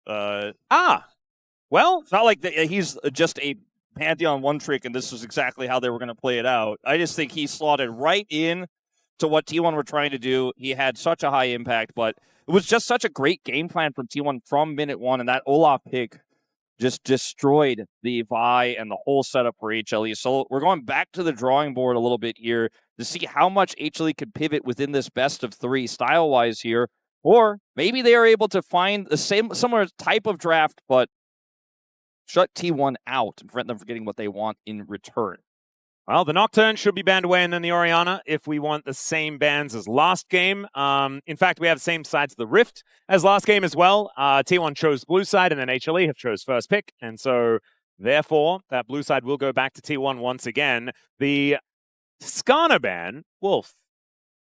Well, it's not like he's just a Pantheon one trick and this is exactly how they were going to play it out. I just think he slotted right in to what T1 were trying to do. He had such a high impact, but it was just such a great game plan from T1 from minute one, and that Olaf pick just destroyed the Vi and the whole setup for HLE. So we're going back to the drawing board a little bit here to see how much HLE could pivot within this best of three style-wise here, or maybe they are able to find the similar type of draft, but shut T1 out and prevent them from getting what they want in return. Well, the Nocturne should be banned away, and then the Orianna, if we want the same bans as last game. In fact, we have the same sides of the Rift as last game as well. T1 chose blue side, and then HLE have chose first pick. And so, therefore, that blue side will go back to T1 once again. The Skarner ban, Wolf,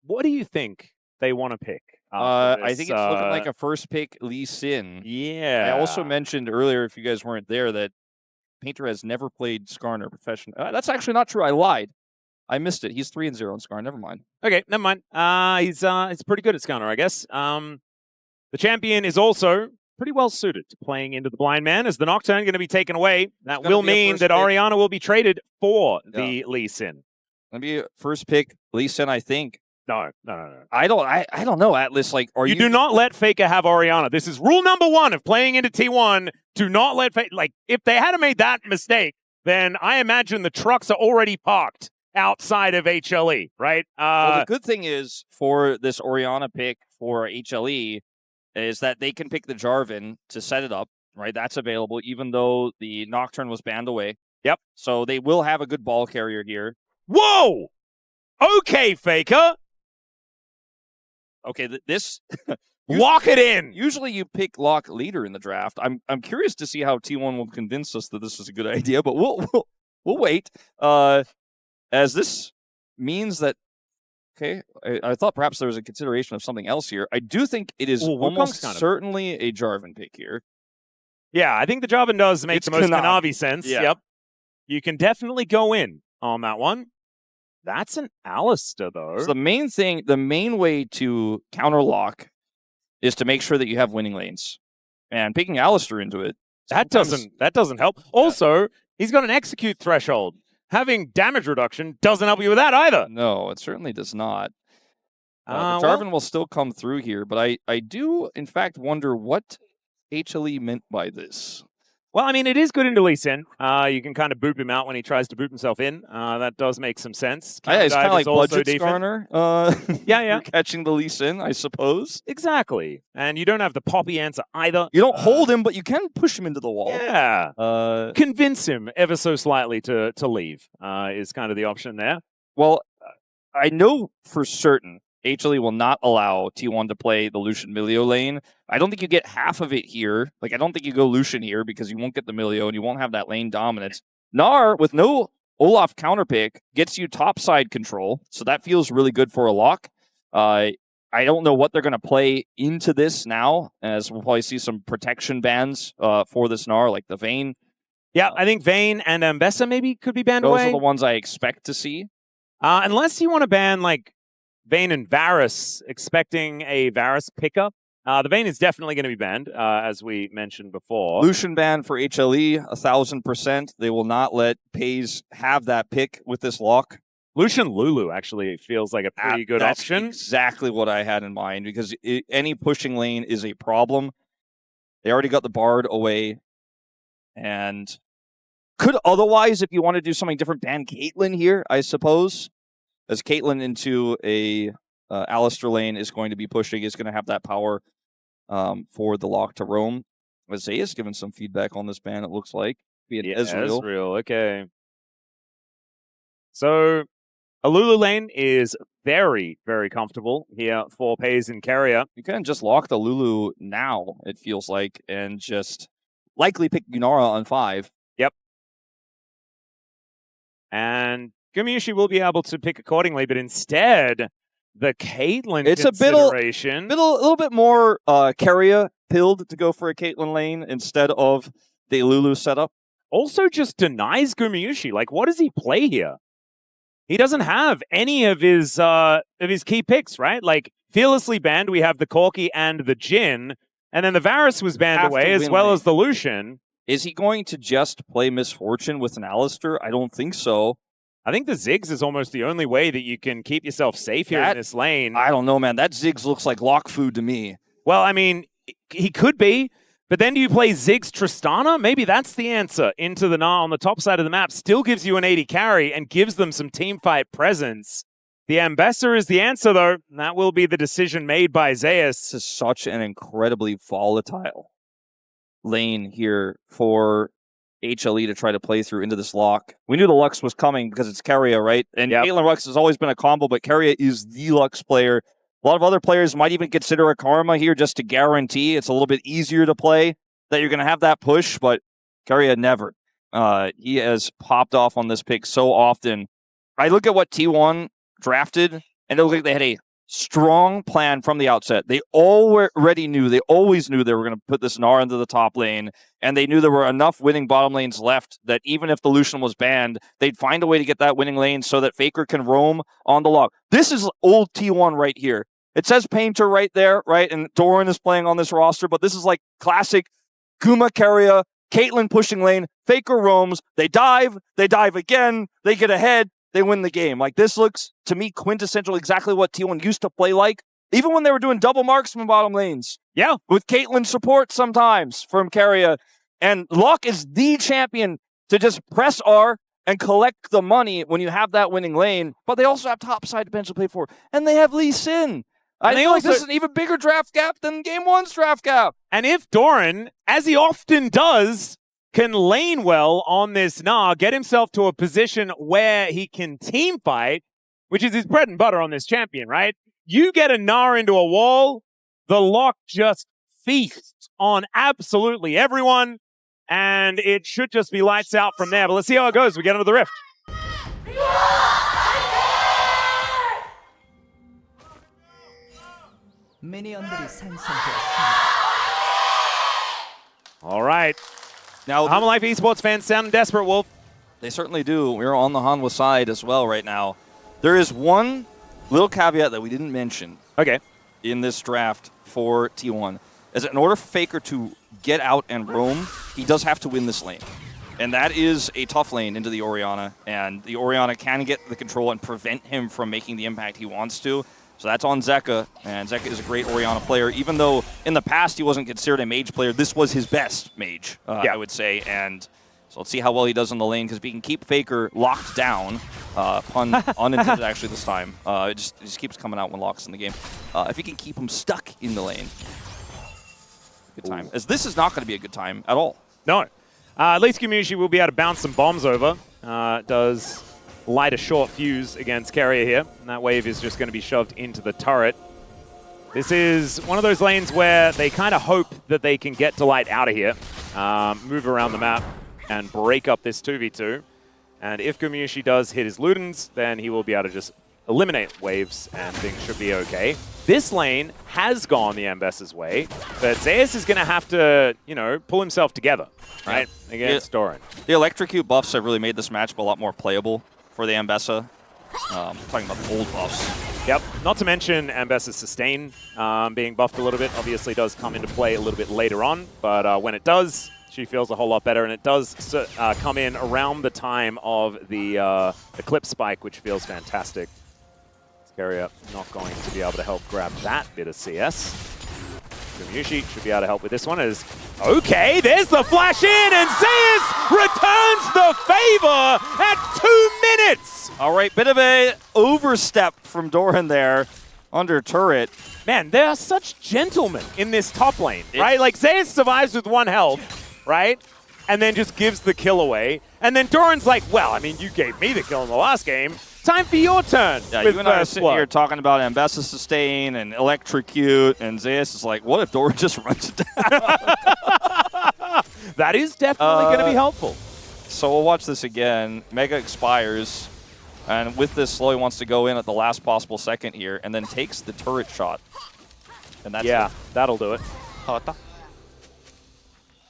what do you think they want to pick? I think it's looking like a first pick Lee Sin. Yeah. I also mentioned earlier, if you guys weren't there, that Painter has never played Skarner professionally. That's actually not true. I lied. I missed it. He's 3-0 in Skarner. Never mind. Okay, never mind. He's pretty good at Skarner, I guess. The champion is also pretty well suited to playing into the blind man. As the Nocturne going to be taken away, that will mean that Orianna will be traded for the Lee Sin. Gonna be first pick Lee Sin, I think. No. I don't know, Atlus. Like, you do not let Faker have Orianna. This is rule number 1 of playing into T1. Do not let Faker. Like, if they had made that mistake, then I imagine the trucks are already parked outside of HLE, right? Well, the good thing is for this Orianna pick for HLE is that they can pick the Jarvan to set it up, right? That's available, even though the Nocturne was banned away. Yep. So they will have a good ball carrier here. Whoa! Okay, Faker. Okay, this lock it in. Usually you pick Locke leader in the draft. I'm curious to see how T1 will convince us that this is a good idea, but we'll wait. As this means that I thought perhaps there was a consideration of something else here. I do think it is almost certainly a Jarvan pick here. Yeah, I think the Jarvan does make the most Kanavi sense. Yeah. Yep. You can definitely go in on that one. That's an Alistar, though. So the main way to counter Locke is to make sure that you have winning lanes. And picking Alistar into it. That doesn't help. Also, he's got an execute threshold. Having damage reduction doesn't help you with that either. No, it certainly does not. Jarvan will still come through here, but I do, in fact, wonder what HLE meant by this. Well, I mean, it is good into Lee Sin. You can kind of boop him out when he tries to boop himself in. That does make some sense. Yeah, it's kind of like budget Skarner. Yeah. You're catching the Lee Sin, I suppose. Exactly. And you don't have the poppy answer either. You don't hold him, but you can push him into the wall. Yeah. Convince him ever so slightly to leave is kind of the option there. Well, I know for certain HLE will not allow T1 to play the Lucian Milio lane. I don't think you get half of it here. Like, I don't think you go Lucian here because you won't get the Milio and you won't have that lane dominance. Gnar, with no Olaf counterpick, gets you topside control, so that feels really good for a Locke. I don't know what they're going to play into this now, as we'll probably see some protection bans for this Gnar, like the Vayne. Yeah, I think Vayne and Ambessa maybe could be banned away. Those are the ones I expect to see. Unless you want to ban, like, Vayne and Varus, expecting a Varus pickup. The Vayne is definitely going to be banned, as we mentioned before. Lucian ban for HLE, 1,000%. They will not let Peyz have that pick with this Locke. Lucian Lulu actually feels like a pretty good option. Exactly what I had in mind, because any pushing lane is a problem. They already got the Bard away. And could otherwise, if you want to do something different, ban Caitlyn here, I suppose. As Caitlyn into a Alistar lane is going to be pushing, is going to have that power for the Locke to roam. Zeus given some feedback on this ban, it looks like. Ezreal, okay. So, a Lulu lane is very, very comfortable here for Peyz and Keria. You can just lock the Lulu now, it feels like, and just likely pick Gnar on 5. Yep. And Gumayusi will be able to pick accordingly, but instead, the Caitlyn consideration... It's a little bit more Keria pilled to go for a Caitlyn lane instead of the Lulu setup. Also just denies Gumayusi. Like, what does he play here? He doesn't have any of his key picks, right? Like, fearlessly banned, we have the Corki and the Jhin, And then the Varus was banned Have to away, as win well lane. as the Lucian. Is he going to just play Misfortune with an Alistar? I don't think so. I think the Ziggs is almost the only way that you can keep yourself safe here in this lane. I don't know, man. That Ziggs looks like Locke food to me. Well, I mean, he could be, but then do you play Ziggs Tristana? Maybe that's the answer. Into the Gnar on the top side of the map still gives you an AD carry and gives them some teamfight presence. The Ambessa is the answer, though. That will be the decision made by Zeus. This is such an incredibly volatile lane here for HLE to try to play through into this Locke. We knew the Lux was coming because it's Keria, right? And Caitlyn Lux has always been a combo, but Keria is the Lux player. A lot of other players might even consider a Karma here just to guarantee it's a little bit easier to play, that you're going to have that push, but Keria never. He has popped off on this pick so often. I look at what T1 drafted, and it looked like they had a strong plan from the outset. They already knew, they always knew they were going to put this Gnar into the top lane, and they knew there were enough winning bottom lanes left that even if the Lucian was banned, they'd find a way to get that winning lane so that Faker can roam on the Locke. This is old T1 right here. It says Painter right there, right? And Doran is playing on this roster, but this is like classic Kuma Keria, Caitlyn pushing lane, Faker roams, they dive again, they get ahead, they win the game. Like, this looks, to me, quintessential exactly what T1 used to play like, even when they were doing double marks from bottom lanes. Yeah. With Caitlyn support sometimes from Keria. And Locke is the champion to just press R and collect the money when you have that winning lane. But they also have top side defense to play for. And they have Lee Sin. I think like this is an even bigger draft gap than Game 1's draft gap. And if Doran, as he often does, can lane well on this Gnar, get himself to a position where he can team fight, which is his bread and butter on this champion, right? You get a Gnar into a wall, the Locke just feasts on absolutely everyone, and it should just be lights out from there. But let's see how it goes. We get into the Rift. All right. Now, Hanwha Life eSports fans sound desperate, Wolf. They certainly do. We're on the Hanwha side as well right now. There is one little caveat that we didn't mention in this draft for T1. Is that in order for Faker to get out and roam, he does have to win this lane. And that is a tough lane into the Orianna. And the Orianna can get the control and prevent him from making the impact he wants to. So that's on Zeka, and Zeka is a great Orianna player. Even though in the past he wasn't considered a mage player, this was his best mage, I would say. And so let's see how well he does in the lane, because if he can keep Faker locked down, pun unintended actually this time, it just keeps coming out when Locke's in the game. If he can keep him stuck in the lane, good time. As this is not going to be a good time at all. No. At least Gumayusi will be able to bounce some bombs over. Does light a short fuse against Keria here, and that wave is just going to be shoved into the turret. This is one of those lanes where they kind of hope that they can get to light out of here, move around the map, and break up this 2v2. And if Gumayusi does hit his Ludens, then he will be able to just eliminate waves, and things should be okay. This lane has gone the Ambessa's way, but Zeus is going to have to, you know, pull himself together, right, against Doran. The electrocute buffs have really made this matchup a lot more playable for the Ambessa. Talking about the old buffs. Yep. Not to mention Ambessa's sustain being buffed a little bit. Obviously does come into play a little bit later on, but when it does, she feels a whole lot better, and it does come in around the time of the Eclipse Spike, which feels fantastic. Keria not going to be able to help grab that bit of CS. Gumayusi should be able to help with this one. Okay, there's the flash in, and Zeus returns the favor at 2 minutes. All right, bit of a overstep from Doran there under turret. Man, they are such gentlemen in this top lane, right? Like, Zeus survives with 1 health, right? And then just gives the kill away. And then Doran's like, well, I mean, you gave me the kill in the last game. Time for your turn. Yeah, you and I are sitting here talking about Ambessa sustain and electrocute, and Zeus is like, what if Doran just runs it down? That is definitely going to be helpful. So we'll watch this again. Mega expires, and with this, Slowy wants to go in at the last possible second here, and then takes the turret shot. And that's it. That'll do it.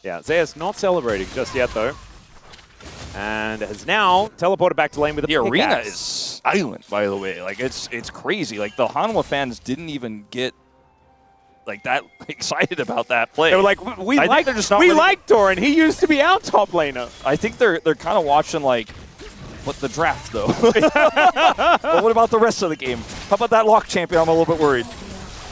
Yeah, Zeus not celebrating just yet, though. And has now teleported back to lane with a pickaxe. Arena is silent, by the way. Like, it's crazy. Like, the Hanwha fans didn't even get like that excited about that play. They were like, we like Doran. He used to be our top laner. I think they're kind of watching like, what the draft though. But what about the rest of the game? How about that Locke champion? I'm a little bit worried.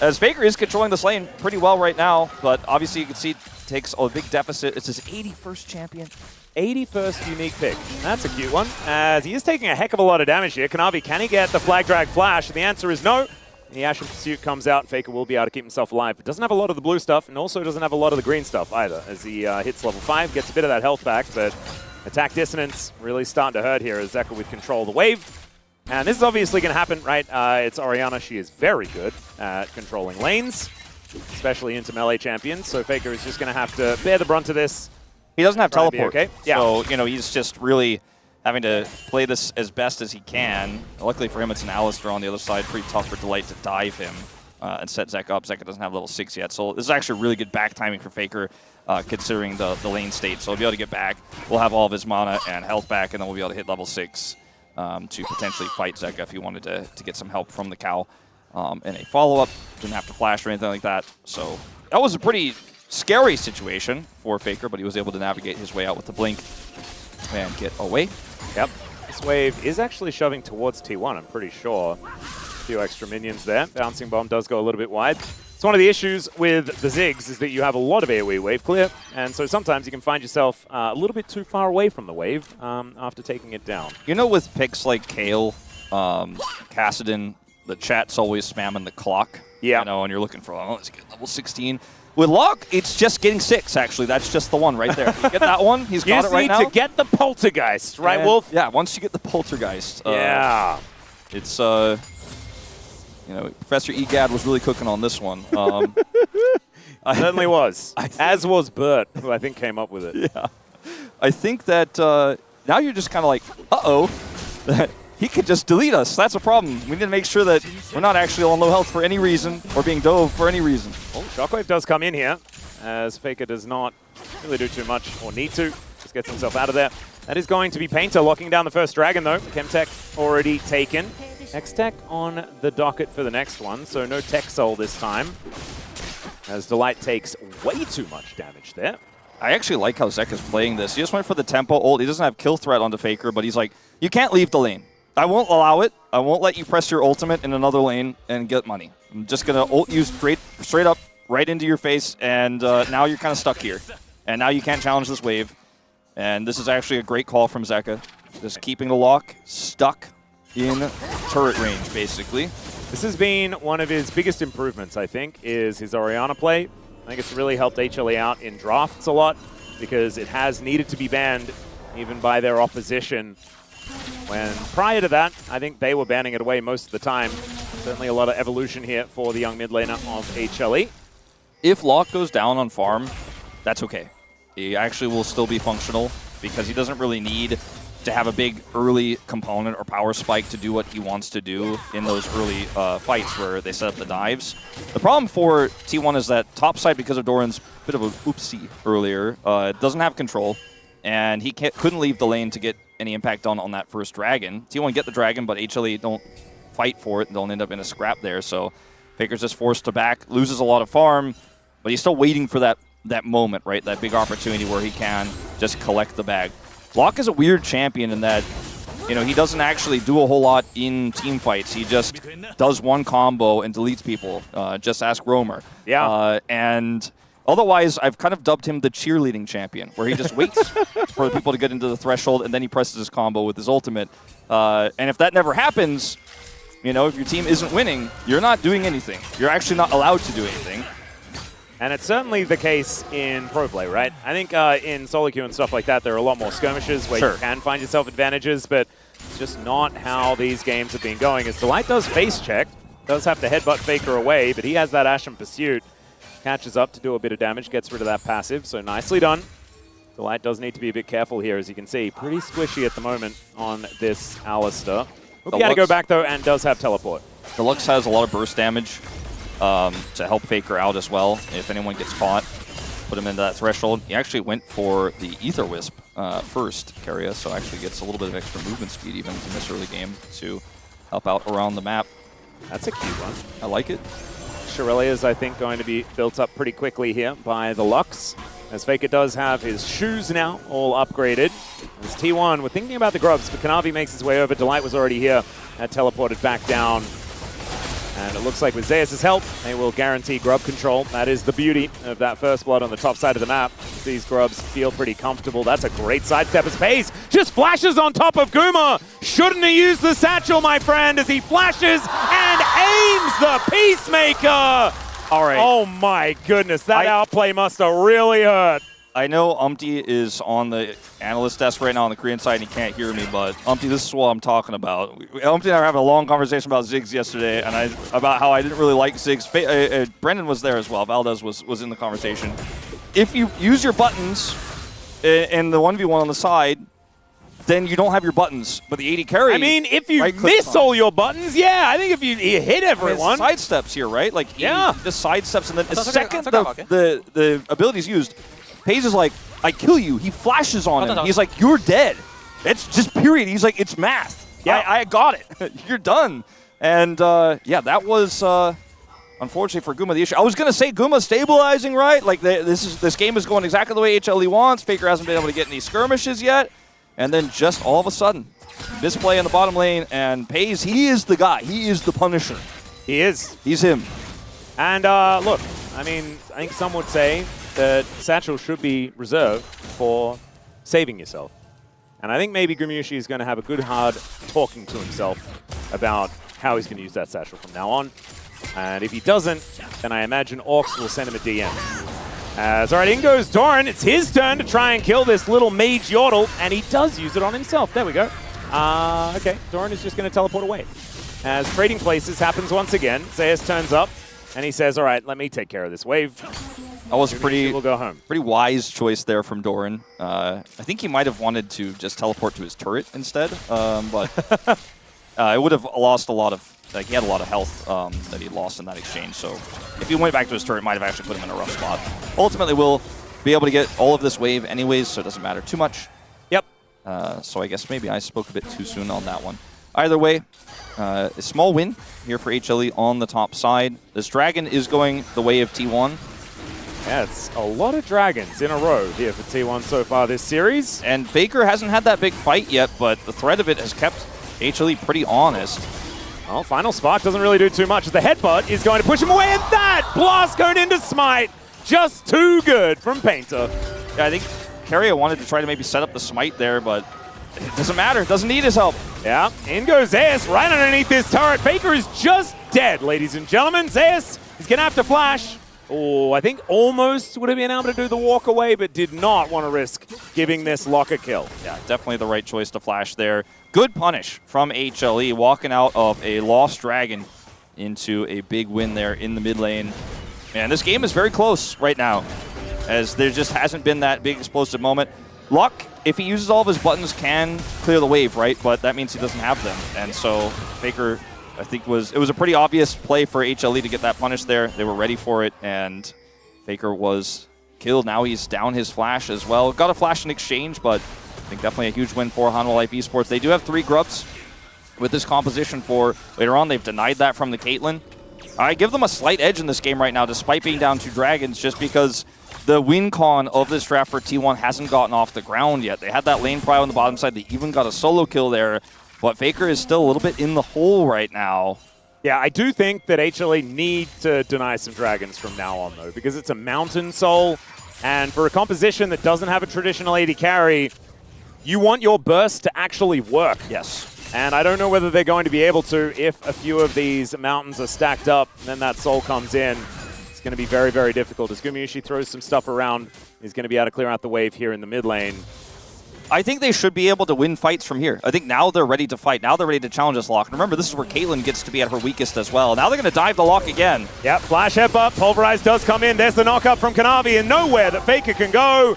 As Faker is controlling this lane pretty well right now, but obviously you can see it takes a big deficit. It's his 81st champion. 81st unique pick. That's a cute one, as he is taking a heck of a lot of damage here. Kanavi, can he get the flag drag flash? And the answer is no. And the Ashen Pursuit comes out. Faker will be able to keep himself alive, but doesn't have a lot of the blue stuff, and also doesn't have a lot of the green stuff either, as he hits level 5, gets a bit of that health back, but attack dissonance really starting to hurt here as Zeka with control of the wave. And this is obviously going to happen, right? It's Orianna. She is very good at controlling lanes, especially into melee champions. So Faker is just going to have to bear the brunt of this. He doesn't have teleport, okay? Yeah. So, you know, he's just really having to play this as best as he can. Luckily for him, it's an Alistar on the other side. Pretty tough for Delight to dive him and set Zeka up. Zeka doesn't have level 6 yet. So this is actually really good back timing for Faker, considering the lane state. So he'll be able to get back. We'll have all of his mana and health back, and then we'll be able to hit level 6. To potentially fight Zeka if he wanted to get some help from the cow in a follow-up. Didn't have to flash or anything like that. So that was a pretty scary situation for Faker, but he was able to navigate his way out with the blink and get away. Yep. This wave is actually shoving towards T1, I'm pretty sure. A few extra minions there. Bouncing Bomb does go a little bit wide. So one of the issues with the Ziggs is that you have a lot of AoE wave clear, and so sometimes you can find yourself a little bit too far away from the wave after taking it down. You know, with picks like Kale, Kassadin, the chat's always spamming the clock. Yeah. You know, and you're looking for, oh, let's get level 16. With Locke, it's just getting 6, actually. That's just the one right there. You get that one? He's got it right now. You just need to get the Poltergeist, right, Wolf? Yeah, once you get the Poltergeist. Yeah. It's, you know, Professor Egad was really cooking on this one. Certainly was. As was Bert, who I think came up with it. Yeah. I think that now you're just kind of like, uh-oh, he could just delete us. That's a problem. We need to make sure that we're not actually on low health for any reason or being dove for any reason. Oh, Shockwave does come in here, as Faker does not really do too much or need to. Just gets himself out of there. That is going to be Painter locking down the first dragon, though. Chemtech already taken. X-Tech on the docket for the next one, so no Tech Soul this time, as Delight takes way too much damage there. I actually like how Zeka's playing this. He just went for the tempo ult. He doesn't have kill threat onto Faker, but he's like, you can't leave the lane. I won't allow it. I won't let you press your ultimate in another lane and get money. I'm just going to ult you straight up right into your face, and now you're kind of stuck here. And now you can't challenge this wave. And this is actually a great call from Zeka. Just keeping the Locke stuck in turret range, basically. This has been one of his biggest improvements, I think, is his Orianna play. I think it's really helped HLE out in drafts a lot, because it has needed to be banned even by their opposition. When prior to that, I think they were banning it away most of the time. Certainly a lot of evolution here for the young mid laner of HLE. If Locke goes down on farm, that's okay. He actually will still be functional, because he doesn't really need to have a big early component or power spike to do what he wants to do in those early fights where they set up the dives. The problem for T1 is that topside, because of Doran's bit of a oopsie earlier, doesn't have control, and he couldn't leave the lane to get any impact on that first dragon. T1 get the dragon, but HLE don't fight for it and they'll end up in a scrap there. So Faker's just forced to back, loses a lot of farm, but he's still waiting for that moment, right? That big opportunity where he can just collect the bag. Locke is a weird champion in that, you know, he doesn't actually do a whole lot in team fights. He just does one combo and deletes people. Just ask Roamer. Yeah. And otherwise, I've kind of dubbed him the cheerleading champion, where he just waits for people to get into the threshold, and then he presses his combo with his ultimate. And if that never happens, you know, if your team isn't winning, you're not doing anything. You're actually not allowed to do anything. And it's certainly the case in pro play, right? I think in solo queue and stuff like that, there are a lot more skirmishes where you can find yourself advantages, but it's just not how these games have been going. As Delight does face check, does have to headbutt Faker away, but he has that Ashen Pursuit. Catches up to do a bit of damage, gets rid of that passive, so nicely done. Delight does need to be a bit careful here, as you can see. Pretty squishy at the moment on this Alistar. He had to go back, though, and does have teleport. Deluxe has a lot of burst damage to help Faker out as well. If anyone gets caught, put him into that threshold. He actually went for the Ether Wisp first, Keria, so actually gets a little bit of extra movement speed even in this early game to help out around the map. That's a cute one. I like it. Shirley is, I think, going to be built up pretty quickly here by the Lux, as Faker does have his shoes now all upgraded. As T1, we're thinking about the grubs, but Kanavi makes his way over. Delight was already here, had teleported back down. And it looks like with Zeus' help, they will guarantee grub control. That is the beauty of that first blood on the top side of the map. These grubs feel pretty comfortable. That's a great sidestep as Peyz just flashes on top of Guma. Shouldn't he use the satchel, my friend, as he flashes and aims the Peacemaker. All right. Oh my goodness, that outplay must have really hurt. I know Umpty is on the analyst desk right now on the Korean side and he can't hear me, but Umpty, this is what I'm talking about. Umpty and I were having a long conversation about Ziggs yesterday, and about how I didn't really like Ziggs. Brendan was there as well. Valdez was in the conversation. If you use your buttons in the 1v1 on the side, then you don't have your buttons. But the AD carry... I mean, if you miss all your buttons, yeah. I think if you hit everyone... Side steps here, right? Like, yeah. Just side steps, and then the second the ability's used, Peyz is like, I kill you. He flashes on him. He's like, you're dead. It's just period. He's like, it's math. Yeah, I got it. You're done. And yeah, that was unfortunately for Guma the issue. I was gonna say Guma stabilizing, right? Like this game is going exactly the way HLE wants. Faker hasn't been able to get any skirmishes yet, and then just all of a sudden, misplay in the bottom lane, and Peyz, he is the guy. He is the Punisher. He is. He's him. And look, I mean, I think some would say that Satchel should be reserved for saving yourself. And I think maybe Gumayusi is going to have a good hard talking to himself about how he's going to use that Satchel from now on. And if he doesn't, then I imagine Orcs will send him a DM. All right, in goes Doran. It's his turn to try and kill this little mage Yordle, and he does use it on himself. There we go. Okay, Doran is just going to teleport away. As trading places happens once again, Zeus turns up, and he says, all right, let me take care of this wave. That was we'll go home. Pretty wise choice there from Doran. I think he might have wanted to just teleport to his turret instead, but it would have lost a lot of, like, he had a lot of health that he lost in that exchange. So if he went back to his turret, it might have actually put him in a rough spot. Ultimately, we'll be able to get all of this wave anyways, so it doesn't matter too much. Yep. So I guess maybe I spoke a bit too soon on that one. Either way, a small win here for HLE on the top side. This dragon is going the way of T1. Yeah, it's a lot of dragons in a row here for T1 so far this series. And Faker hasn't had that big fight yet, but the threat of it has kept HLE pretty honest. Well, Final Spark doesn't really do too much. The headbutt is going to push him away, and that blast going into Smite. Just too good from Painter. Yeah, I think Keria wanted to try to maybe set up the Smite there, but it doesn't matter. Doesn't need his help. Yeah, in goes Zeus right underneath this turret. Faker is just dead, ladies and gentlemen. Zeus is going to have to flash. Oh, I think almost would have been able to do the walk away, but did not want to risk giving this Locke a kill. Yeah, definitely the right choice to flash there. Good punish from HLE, walking out of a lost dragon into a big win there in the mid lane. Man, this game is very close right now, as there just hasn't been that big explosive moment. Locke, if he uses all of his buttons, can clear the wave, right? But that means he doesn't have them. And so Faker, I think it was a pretty obvious play for HLE to get that punish there. They were ready for it, and Faker was killed. Now he's down his flash as well. Got a flash in exchange, but I think definitely a huge win for Hanwha Life eSports. They do have 3 grubs with this composition for later on. They've denied that from the Caitlyn. I give them a slight edge in this game right now, despite being down 2 dragons, just because the win con of this draft for T1 hasn't gotten off the ground yet. They had that lane prio on the bottom side. They even got a solo kill there. But Faker is still a little bit in the hole right now. Yeah, I do think that HLE need to deny some dragons from now on, though, because it's a mountain soul. And for a composition that doesn't have a traditional AD carry, you want your burst to actually work. Yes. And I don't know whether they're going to be able to if a few of these mountains are stacked up and then that soul comes in. It's going to be very, very difficult. As Gumayusi throws some stuff around, he's going to be able to clear out the wave here in the mid lane. I think they should be able to win fights from here. I think now they're ready to fight. Now they're ready to challenge this Locke. And remember, this is where Caitlyn gets to be at her weakest as well. Now they're going to dive the Locke again. Yep, flash headbutt. Pulverize does come in. There's the knock-up from Kanavi, and nowhere that Faker can go.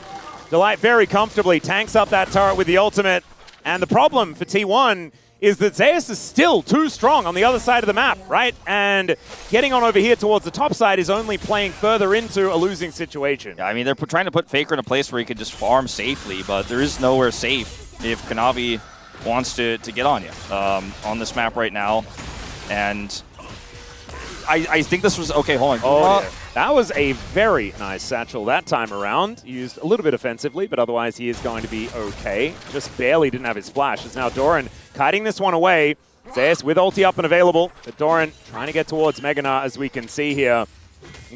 Delight very comfortably tanks up that turret with the ultimate. And the problem for T1 is that Zeus is still too strong on the other side of the map, right? And getting on over here towards the top side is only playing further into a losing situation. Yeah, I mean, they're trying to put Faker in a place where he could just farm safely, but there is nowhere safe if Kanavi wants to get on you on this map right now. And I think this was okay. Hold on. Oh, yeah. That was a very nice satchel that time around. Used a little bit offensively, but otherwise he is going to be okay. Just barely didn't have his flash. It's now Doran kiting this one away. Zeus with ulti up and available, but Doran trying to get towards Gnar, as we can see here.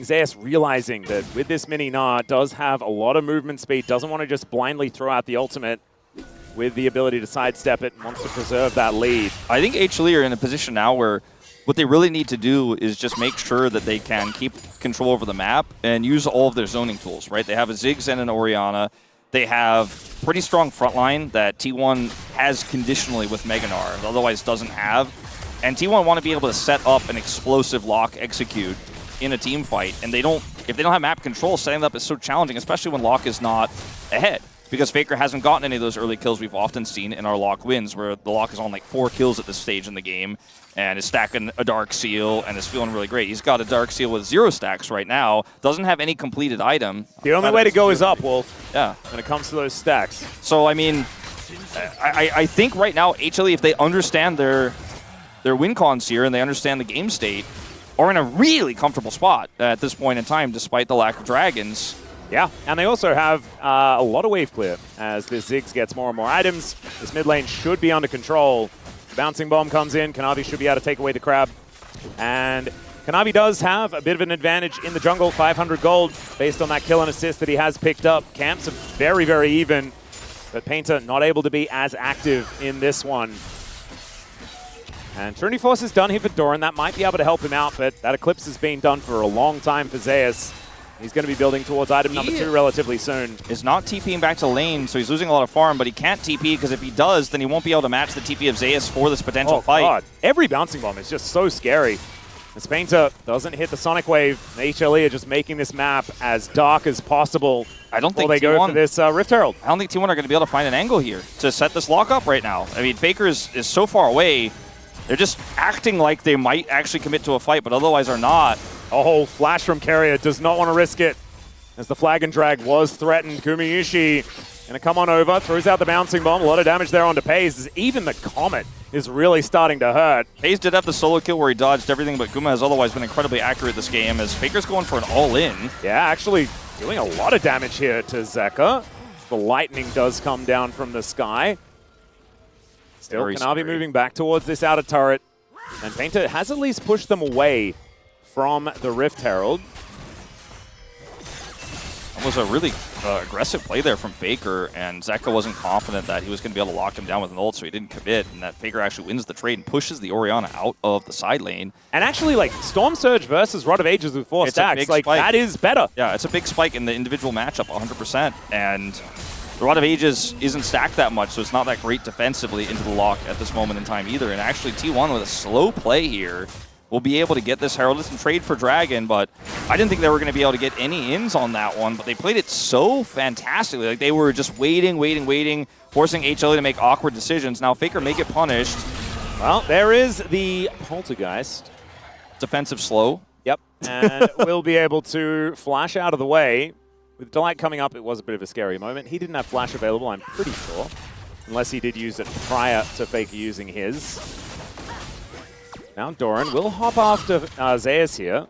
Zeus realizing that with this mini Gnar does have a lot of movement speed, doesn't want to just blindly throw out the ultimate with the ability to sidestep it, and wants to preserve that lead. I think HLE are in a position now where what they really need to do is just make sure that they can keep control over the map and use all of their zoning tools, right? They have a Ziggs and an Orianna. They have pretty strong front line that T1 has conditionally with Gnar, otherwise doesn't have. And T1 want to be able to set up an explosive Locke execute in a team fight, and if they don't have map control, setting up is so challenging, especially when Locke is not ahead. Because Faker hasn't gotten any of those early kills we've often seen in our Locke wins, where the Locke is on like 4 kills at this stage in the game, and is stacking a Dark Seal, and is feeling really great. He's got a Dark Seal with 0 stacks right now, doesn't have any completed item. The only way to go is up, Wolf. Yeah. When it comes to those stacks. So, I mean, I think right now, HLE, if they understand their win cons here, and they understand the game state, are in a really comfortable spot at this point in time, despite the lack of dragons. Yeah, and they also have a lot of wave clear as this Ziggs gets more and more items. This mid lane should be under control. The bouncing bomb comes in. Kanavi should be able to take away the crab. And Kanavi does have a bit of an advantage in the jungle, 500 gold, based on that kill and assist that he has picked up. Camps are very, very even, but Painter not able to be as active in this one. And Trinity Force is done here for Doran. That might be able to help him out, but that Eclipse has been done for a long time for Zeus. He's going to be building towards item number 2 relatively soon. Is not TPing back to lane, so he's losing a lot of farm, but he can't TP because if he does, then he won't be able to match the TP of Zeus for this potential fight. God. Every bouncing bomb is just so scary. As Painter doesn't hit the Sonic Wave, the HLE are just making this map as dark as possible. I don't think they go for this Rift Herald. I don't think T1 are going to be able to find an angle here to set this lock up right now. I mean, Faker is so far away. They're just acting like they might actually commit to a fight, but otherwise are not. Oh, flash from Keria, does not want to risk it. As the flag and drag was threatened, Gumayusi going to come on over, throws out the bouncing bomb. A lot of damage there onto Peyz. Even the Comet is really starting to hurt. Peyz did have the solo kill where he dodged everything, but Guma has otherwise been incredibly accurate this game as Faker's going for an all-in. Yeah, actually doing a lot of damage here to Zeka. The lightning does come down from the sky. Still, Kanavi moving back towards this outer turret. And Painter has at least pushed them away from the Rift Herald. It was a really aggressive play there from Faker, and Zeka wasn't confident that he was going to be able to lock him down with an ult, so he didn't commit, and that Faker actually wins the trade and pushes the Orianna out of the side lane. And actually, like, Storm Surge versus Rod of Ages with 4 stacks, like, spike. that is better. Yeah, it's a big spike in the individual matchup, 100%, and the Rod of Ages isn't stacked that much, so it's not that great defensively into the lock at this moment in time either, and actually T1 with a slow play here will be able to get this Herald. It's a trade for Dragon, but I didn't think they were going to be able to get any ins on that one, but they played it so fantastically. Like, they were just waiting, forcing HLE to make awkward decisions. Now Faker may get punished. Well, there is the Poltergeist. Defensive slow. Yep, and we'll be able to flash out of the way. With Delight coming up, it was a bit of a scary moment. He didn't have flash available, I'm pretty sure, unless he did use it prior to Faker using his. Now Doran will hop after Zeus here,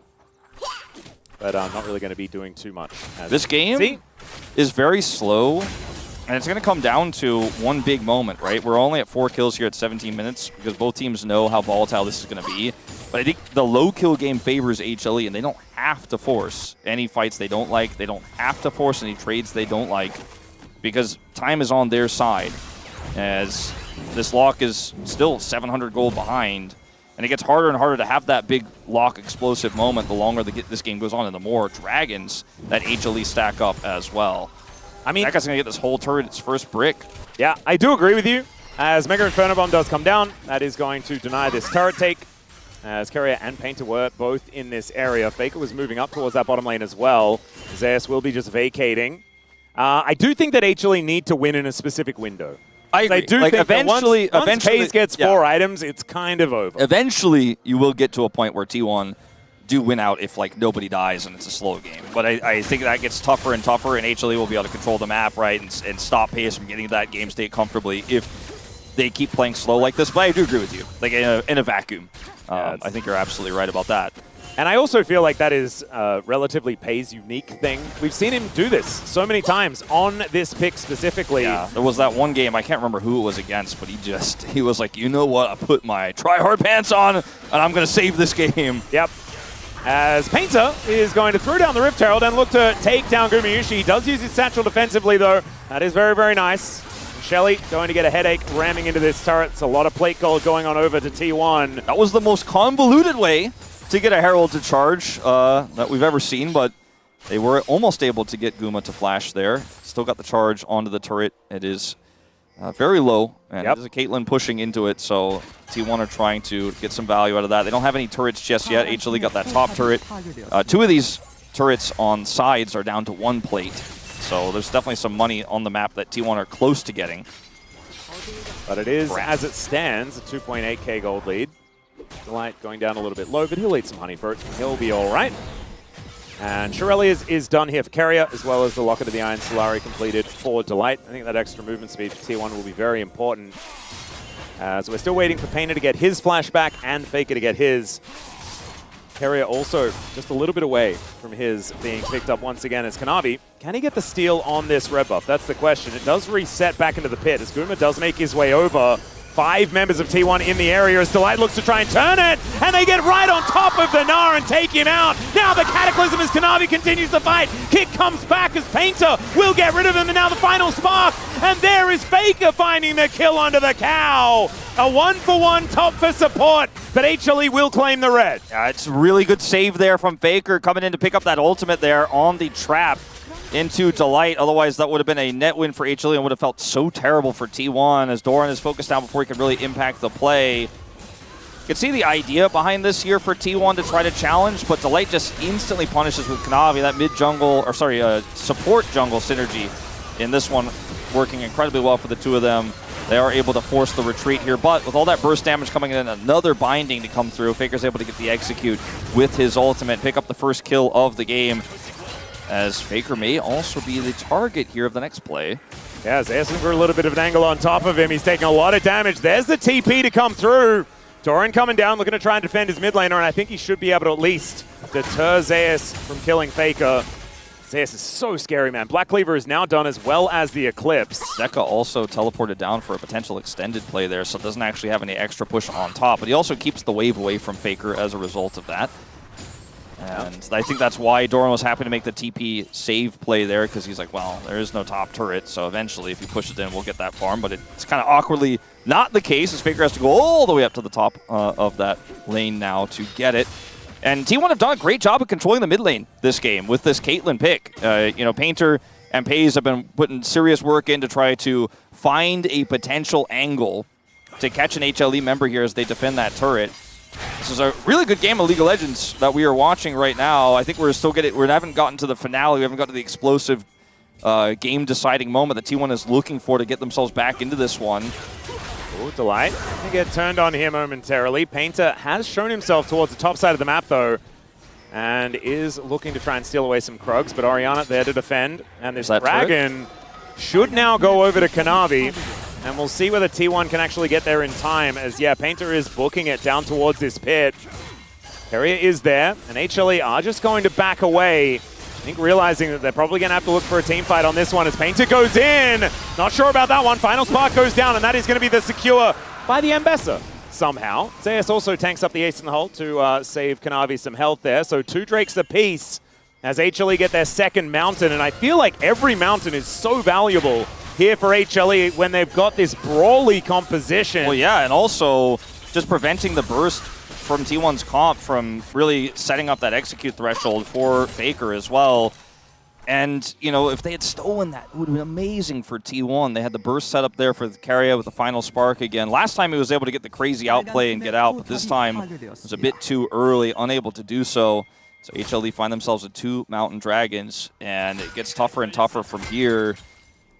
but not really going to be doing too much. This game is very slow, and it's going to come down to one big moment, right? We're only at 4 kills here at 17 minutes because both teams know how volatile this is going to be. But I think the low kill game favors HLE, and they don't have to force any fights they don't like. They don't have to force any trades they don't like because time is on their side as this Locke is still 700 gold behind. And it gets harder and harder to have that big Locke explosive moment the longer this game goes on and the more dragons that HLE stack up as well. I mean, that guy's going to get this whole turret its first brick. Yeah, I do agree with you. As Mega Inferno Bomb does come down, that is going to deny this turret take. As Keria and Painter were both in this area. Faker was moving up towards that bottom lane as well. Zeus will be just vacating. I do think that HLE need to win in a specific window. I agree. do like think eventually, that once Peyz gets 4 items, it's kind of over. Eventually, you will get to a point where T1 do win out if like nobody dies and it's a slow game. But I think that gets tougher and tougher, and HLE will be able to control the map, right, and stop Peyz from getting to that game state comfortably if they keep playing slow like this. But I do agree with you, like in a vacuum. I think you're absolutely right about that. And I also feel like that is a relatively Peyz unique thing. We've seen him do this so many times on this pick specifically. Yeah, there was that one game, I can't remember who it was against, but he was like, you know what, I put my try-hard pants on, and I'm going to save this game. Yep. As Painter is going to throw down the Rift Herald and look to take down Gumayusi. He does use his satchel defensively, though. That is very, very nice. Shelly going to get a headache ramming into this turret. It's a lot of plate gold going on over to T1. That was the most convoluted way to get a Herald to charge that we've ever seen, but they were almost able to get Guma to flash there. Still got the charge onto the turret. It is very low, and there's a Caitlyn pushing into it, so T1 are trying to get some value out of that. They don't have any turrets just yet. HLE got that top turret. Two of these turrets on sides are down to 1 plate, so there's definitely some money on the map that T1 are close to getting. But it is, as it stands, a 2.8k gold lead. Delight going down a little bit low, but he'll eat some honey for it. He'll be all right. And Shirelli is done here for Keria, as well as the Locket of the Iron Solari completed for Delight. I think that extra movement speed for T1 will be very important. So we're still waiting for Painter to get his flashback and Faker to get his. Keria also just a little bit away from his being picked up once again as Kanavi. Can he get the steal on this red buff? That's the question. It does reset back into the pit as Guma does make his way over. 5 members of T1 in the area as Delight looks to try and turn it, and they get right on top of the Gnar and take him out. Now the Cataclysm as Kanavi continues the fight. Kick comes back as Painter will get rid of him, and now the final spark, and there is Faker finding the kill onto the cow. A 1-for-1 top for support, but HLE will claim the red. Yeah, it's a really good save there from Faker coming in to pick up that ultimate there on the trap into Delight. Otherwise, that would have been a net win for HLE and would have felt so terrible for T1 as Doran is focused down before he can really impact the play. You can see the idea behind this here for T1 to try to challenge, but Delight just instantly punishes with Kanavi. That mid-jungle, or sorry, support jungle synergy in this one working incredibly well for the two of them. They are able to force the retreat here, but with all that burst damage coming in, another binding to come through, Faker's able to get the execute with his ultimate, pick up the first kill of the game, as Faker may also be the target here of the next play. Yeah, Zeus for a little bit of an angle on top of him. He's taking a lot of damage. There's the TP to come through. Doran coming down, looking to try and defend his mid laner, and I think he should be able to at least deter Zeus from killing Faker. Zeus is so scary, man. Black Cleaver is now done as well as the Eclipse. Zeka also teleported down for a potential extended play there, so doesn't actually have any extra push on top, but he also keeps the wave away from Faker as a result of that. And I think that's why Doran was happy to make the TP save play there, because he's like, well, there is no top turret, so eventually if you push it in, we'll get that farm. But it's kind of awkwardly not the case, as Faker has to go all the way up to the top of that lane now to get it. And T1 have done a great job of controlling the mid lane this game with this Caitlyn pick. You know, Painter and Peyz have been putting serious work in to try to find a potential angle to catch an HLE member here as they defend that turret. This is a really good game of League of Legends that we are watching right now. I think we haven't gotten to the finale. We haven't got to the explosive game-deciding moment that T1 is looking for to get themselves back into this one. Oh, Delight. They get turned on here momentarily. Painter has shown himself towards the top side of the map, though, and is looking to try and steal away some Krugs, but Orianna there to defend. And this Dragon should now go over to Kanavi. And we'll see whether T1 can actually get there in time, as, yeah, Painter is booking it down towards this pit. Keria is there, and HLE are just going to back away. I think realizing that they're probably going to have to look for a team fight on this one as Painter goes in. Not sure about that one. Final spark goes down, and that is going to be the secure by the Ambessa somehow. Zeus also tanks up the ace in the hole to save Kanavi some health there. So 2 Drakes apiece as HLE get their second mountain, and I feel like every mountain is so valuable here for HLE when they've got this brawly composition. Well, yeah, and also just preventing the burst from T1's comp from really setting up that execute threshold for Faker as well. And, you know, if they had stolen that, it would have been amazing for T1. They had the burst set up there for the Keria with the final spark again. Last time he was able to get the crazy outplay and get out, but this time it was a bit too early, unable to do so. So HLE find themselves with 2 Mountain Dragons, and it gets tougher and tougher from here.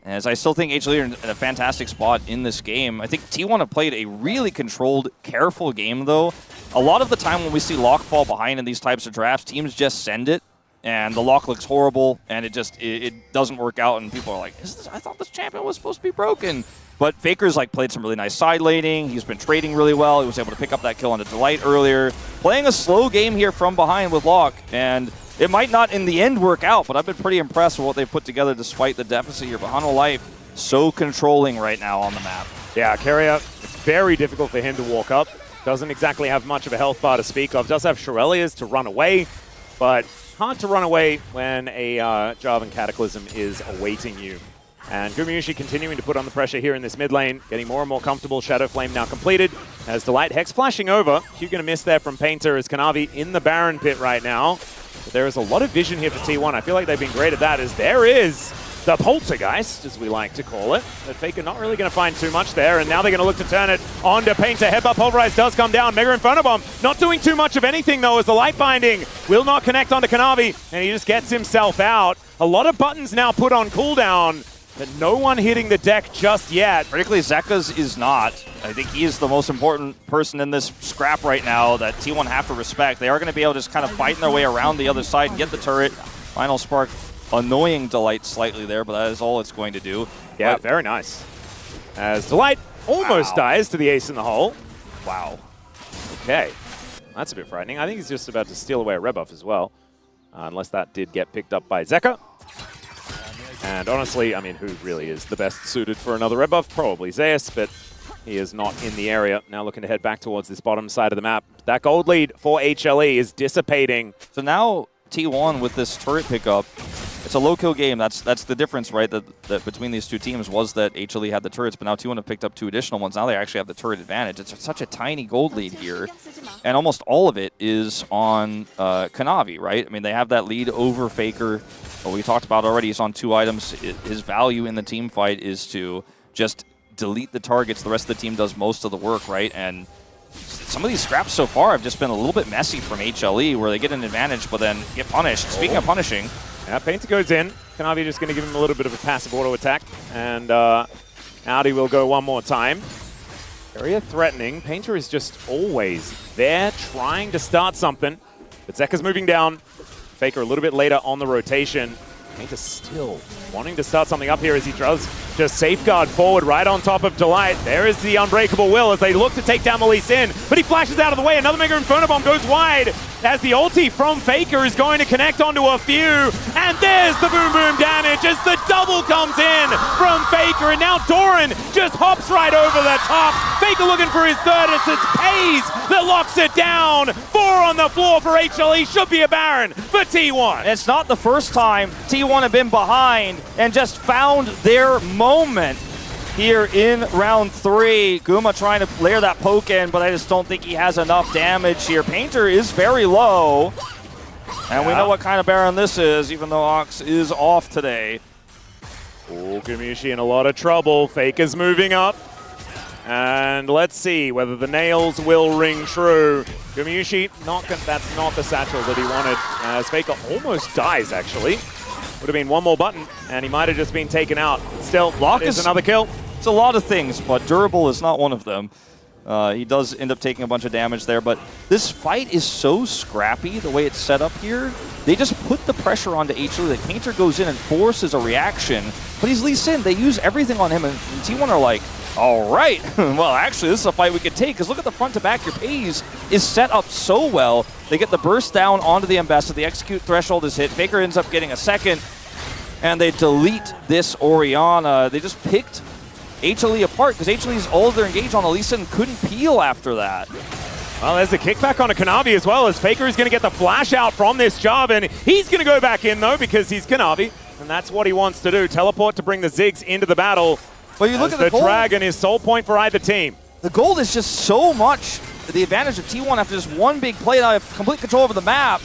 As I still think HLE are in a fantastic spot in this game. I think T1 have played a really controlled, careful game, though. A lot of the time when we see Locke fall behind in these types of drafts, teams just send it, and the Locke looks horrible, and it doesn't work out, and people are like, I thought this champion was supposed to be broken. But Faker's like played some really nice side laning. He's been trading really well. He was able to pick up that kill on the Delight earlier. Playing a slow game here from behind with Locke, and it might not in the end work out, but I've been pretty impressed with what they've put together despite the deficit here. But Hanwha Life, so controlling right now on the map. Yeah, Keria, it's very difficult for him to walk up. Doesn't exactly have much of a health bar to speak of. Does have Shirelias to run away, but hard to run away when a Jarvan Cataclysm is awaiting you. And Gumayusi continuing to put on the pressure here in this mid lane, getting more and more comfortable. Shadow Flame now completed. As Delight Hex flashing over. You're going to miss there from Painter as Kanavi in the Baron pit right now. But there is a lot of vision here for T1. I feel like they've been great at that, as there is the Poltergeist, as we like to call it. But Faker not really going to find too much there, and now they're going to look to turn it onto Painter. Headbutt Pulverize does come down. Mega Inferno Bomb not doing too much of anything, though, as the Light Binding will not connect onto Kanavi, and he just gets himself out. A lot of buttons now put on cooldown, but no one hitting the deck just yet. Particularly Zeka's is not. I think he is the most important person in this scrap right now that T1 have to respect. They are going to be able to just kind of fight their way around the other side and get the turret. Final Spark, annoying Delight slightly there, but that is all it's going to do. Yeah, very nice. As Delight almost dies to the ace in the hole. Wow. Okay, that's a bit frightening. I think he's just about to steal away a red buff as well. Unless that did get picked up by Zeka. And honestly, I mean, who really is the best suited for another red buff? Probably Zeus, but he is not in the area. Now looking to head back towards this bottom side of the map. That gold lead for HLE is dissipating. So now T1 with this turret pickup, it's a low kill game. That's the difference, right? That between these two teams was that HLE had the turrets, but now T1 have picked up 2 additional ones. Now they actually have the turret advantage. It's such a tiny gold lead here, and almost all of it is on Kanavi, right? I mean, they have that lead over Faker. What we talked about already, he's on 2 items. His value in the team fight is to just delete the targets. The rest of the team does most of the work, right? And some of these scraps so far have just been a little bit messy from HLE, where they get an advantage but then get punished. Speaking of punishing, yeah, Painter goes in. Kanavi just going to give him a little bit of a passive auto attack, and out he will go one more time. Keria threatening. Painter is just always there, trying to start something. But Zeka's moving down. Faker a little bit later on the rotation. Painter still wanting to start something up here as he does just safeguard forward right on top of Delight. There is the Unbreakable Will as they look to take down Melise in, but he flashes out of the way. Another Mega Inferno Bomb goes wide as the ulti from Faker is going to connect onto a few. And there's the boom boom damage as the double comes in from Faker. And now Doran just hops right over the top. Faker looking for his third. It's Peyz that locks it down. 4 on the floor for HLE. Should be a Baron for T1. It's not the first time T1 have been behind and just found their moment here in round 3. Guma trying to layer that poke in, but I just don't think he has enough damage here. Painter is very low, and we know what kind of Baron this is, even though Ox is off today. Oh, Gumayusi in a lot of trouble. Faker's moving up. And let's see whether the nails will ring true. Gumayusi, that's not the satchel that he wanted, as Faker almost dies, actually. Would have been one more button, and he might have just been taken out. Still, Locke is another kill. It's a lot of things, but durable is not one of them. He does end up taking a bunch of damage there, but this fight is so scrappy the way it's set up here. They just put the pressure onto HLE. The Painter goes in and forces a reaction, but he's Lee Sin. They use everything on him, and T1 are like, all right, well, actually, this is a fight we could take, because look at the front to back. Your Peyz is set up so well. They get the burst down onto the Ambessa. The execute threshold is hit. Faker ends up getting a second, and they delete this Orianna. They just picked HLE apart, because HLE's all they're engaged on. Elisa couldn't peel after that. Well, there's a kickback on a Kanavi as well, as Faker is going to get the flash out from this Jarvan. He's going to go back in, though, because he's Kanavi, and that's what he wants to do. Teleport to bring the Ziggs into the battle. But you look at the gold. Dragon is soul point for either team. The gold is just so much the advantage of T1 after just one big play. Now have complete control over the map.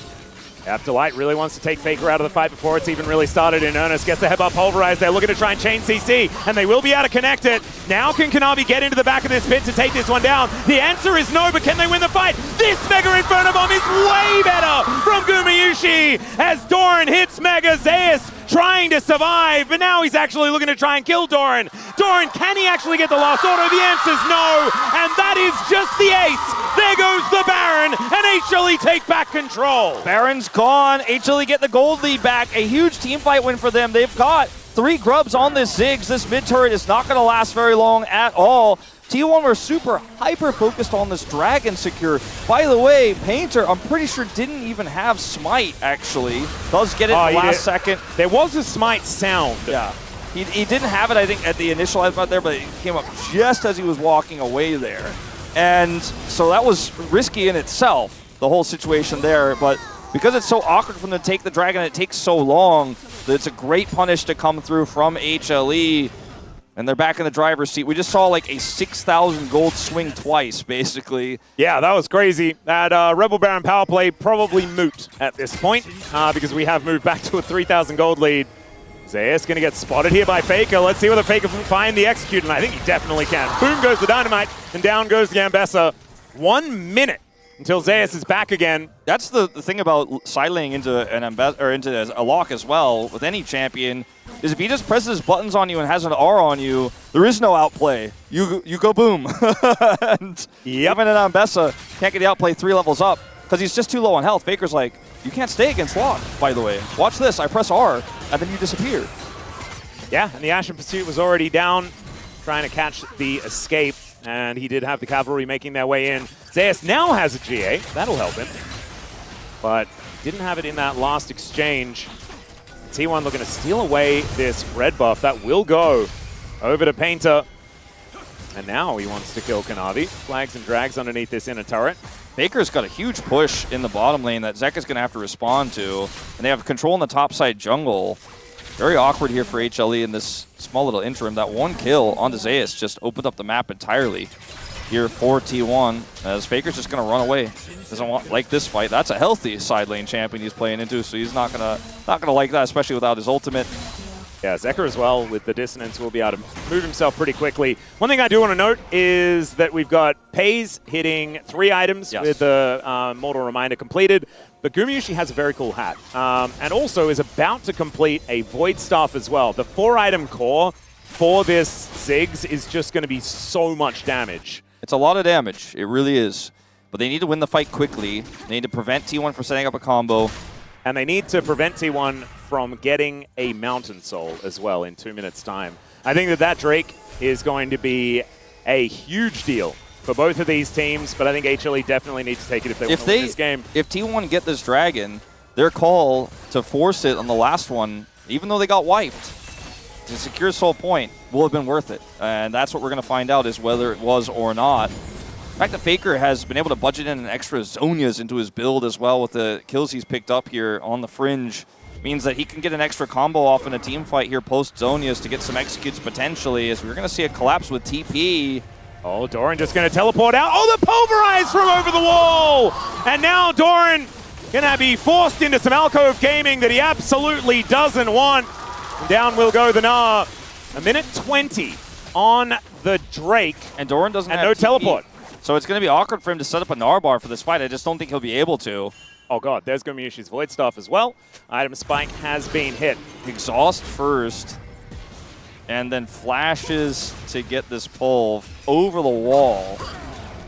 Yep, Delight really wants to take Faker out of the fight before it's even really started in earnest. Gets the headbutt pulverized. They're looking to try and chain CC, and they will be able to connect it. Now can Kanavi get into the back of this pit to take this one down? The answer is no, but can they win the fight? This Mega Inferno Bomb is way better from Gumayusi as Doran hits Mega. Zeus trying to survive, but now he's actually looking to try and kill Doran. Doran, can he actually get the last auto? The answer's no, and that is just the ace. There goes the Baron, and HLE take back control. Baron's gone. HLE get the gold lead back. A huge team fight win for them. They've got 3 grubs on this Ziggs. This mid turret is not going to last very long at all. T1 were super hyper-focused on this Dragon secure. By the way, Painter, I'm pretty sure didn't even have Smite, actually. Does get it in the last second. There was a Smite sound. Yeah. He didn't have it, I think, at the initial headbutt there, but it came up just as he was walking away there. And so that was risky in itself, the whole situation there. But because it's so awkward for them to take the Dragon, it takes so long, that it's a great punish to come through from HLE. And they're back in the driver's seat. We just saw like a 6,000 gold swing twice, basically. Yeah, that was crazy. That Rebel Baron power play probably moot at this point because we have moved back to a 3,000 gold lead. Zeus going to get spotted here by Faker. Let's see whether Faker can find the execute, and I think he definitely can. Boom goes the Dynamite, and down goes the Ambessa. 1 minute until Zeus is back again. That's the thing about side laning into an Ambessa or into a Locke as well with any champion. Is if he just presses buttons on you and has an R on you, there is no outplay. You go boom. And even an Ambessa can't get the outplay 3 levels up because he's just too low on health. Faker's like, you can't stay against Locke, by the way. Watch this. I press R, and then you disappear. Yeah, and the Ashen Pursuit was already down, trying to catch the escape, and he did have the cavalry making their way in. Zeus now has a GA. That'll help him. But didn't have it in that last exchange. T1 looking to steal away this red buff. That will go over to Painter. And now he wants to kill Kanavi. Flags and drags underneath this inner turret. Baker's got a huge push in the bottom lane that Zeka's going to have to respond to. And they have control in the top side jungle. Very awkward here for HLE in this small little interim. That 1 kill onto Zeus just opened up the map entirely here for T1, as Faker's just going to run away. Doesn't like this fight. That's a healthy side lane champion he's playing into, so he's not gonna like that, especially without his ultimate. Yeah, Zeka as well with the dissonance will be able to move himself pretty quickly. One thing I do want to note is that we've got Peyz hitting 3 items with the Mortal Reminder completed, but Gumayusi has a very cool hat, and also is about to complete a Void Staff as well. The 4-item core for this Ziggs is just going to be so much damage. It's a lot of damage. It really is. But they need to win the fight quickly. They need to prevent T1 from setting up a combo. And they need to prevent T1 from getting a Mountain Soul as well in 2 minutes' time. I think that Drake is going to be a huge deal for both of these teams, but I think HLE definitely needs to take it if they want to win this game. If T1 get this Dragon, their call to force it on the last one, even though they got wiped, to secure Soul Point will have been worth it. And that's what we're going to find out, is whether it was or not. The fact that Faker has been able to budget in an extra Zhonya's into his build as well with the kills he's picked up here on the fringe means that he can get an extra combo off in a team fight here post Zhonya's to get some executes potentially, as we're going to see a collapse with TP. Oh, Doran just going to teleport out. Oh, the Pulverize from over the wall! And now Doran going to be forced into some alcove gaming that he absolutely doesn't want. And down will go the Gnar. 1:20 on the Drake. And Doran doesn't have no TP. Teleport. So it's going to be awkward for him to set up a Gnar bar for this fight. I just don't think he'll be able to. Oh god, there's Gumayushi's Void Staff as well. Item Spike has been hit. Exhaust first, and then flashes to get this pull over the wall.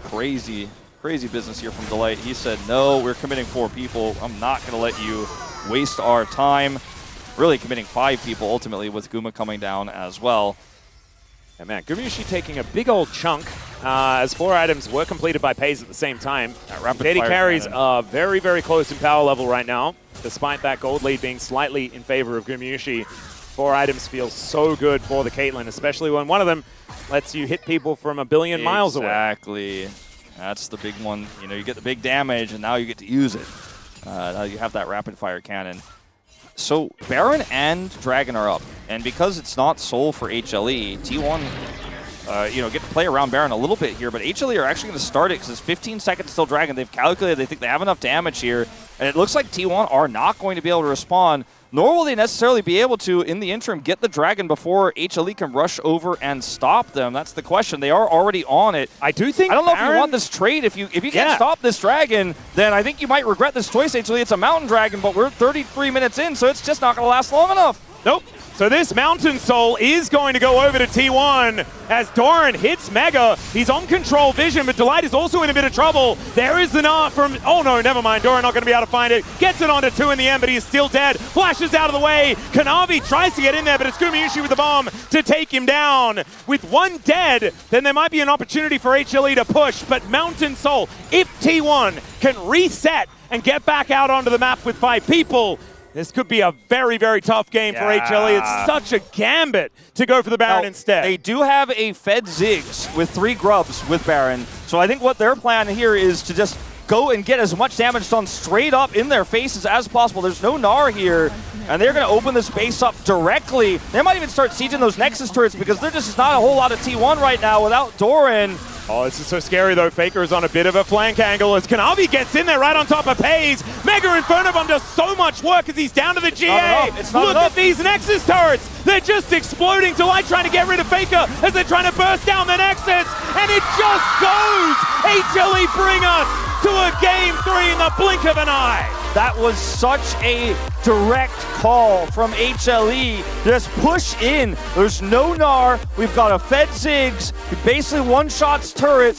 Crazy, crazy business here from Delight. He said, no, we're committing 4 people. I'm not going to let you waste our time. Really committing 5 people ultimately, with Guma coming down as well. And man, Gumayusi taking a big old chunk as 4 items were completed by Peyz at the same time. KD carries are very, very close in power level right now, despite that gold lead being slightly in favor of Gumayusi. 4 items feel so good for the Caitlyn, especially when one of them lets you hit people from a billion miles away. Exactly. That's the big one. You know, you get the big damage, and now you get to use it. Now you have that rapid fire cannon. So Baron and Dragon are up, and because it's not Soul for HLE, T1, get to play around Baron a little bit here, but HLE are actually going to start it because it's 15 seconds till Dragon. They've calculated, they think they have enough damage here, and it looks like T1 are not going to be able to respond, nor will they necessarily be able to, in the interim, get the Dragon before HLE can rush over and stop them. That's the question. They are already on it. I do think I don't know Baron, if you want this trade. If you can't stop this Dragon, then I think you might regret this choice, HLE. It's a Mountain Dragon, but we're 33 minutes in, so it's just not going to last long enough. Nope. So this Mountain Soul is going to go over to T1 as Doran hits Mega. He's on control vision, but Delight is also in a bit of trouble. There is the Gnar from, oh no, never mind. Doran not going to be able to find it. Gets it onto 2 in the end, but he is still dead. Flashes out of the way. Kanavi tries to get in there, but it's Gumayusi with the bomb to take him down. With 1 dead, then there might be an opportunity for HLE to push, but Mountain Soul, if T1 can reset and get back out onto the map with 5 people, this could be a very, very tough game for HLE. It's such a gambit to go for the Baron instead. They do have a Fed Ziggs with 3 grubs with Baron, so I think what their plan here is to just go and get as much damage done straight up in their faces as possible. There's no Gnar here, and they're going to open this base up directly. They might even start sieging those Nexus turrets because there just is not a whole lot of T1 right now without Doran. Oh, this is so scary though. Faker is on a bit of a flank angle as Kanavi gets in there right on top of Peyz. Mega Inferno Bomb does so much work as he's down to the GA. Look at these Nexus turrets. They're just exploding. Delight trying to get rid of Faker as they're trying to burst down the Nexus. And it just goes. HLE bring us to a game 3 in the blink of an eye. That was such a direct call from HLE. Just push in. There's no Gnar. We've got a Fed Ziggs. He basically one-shots turrets.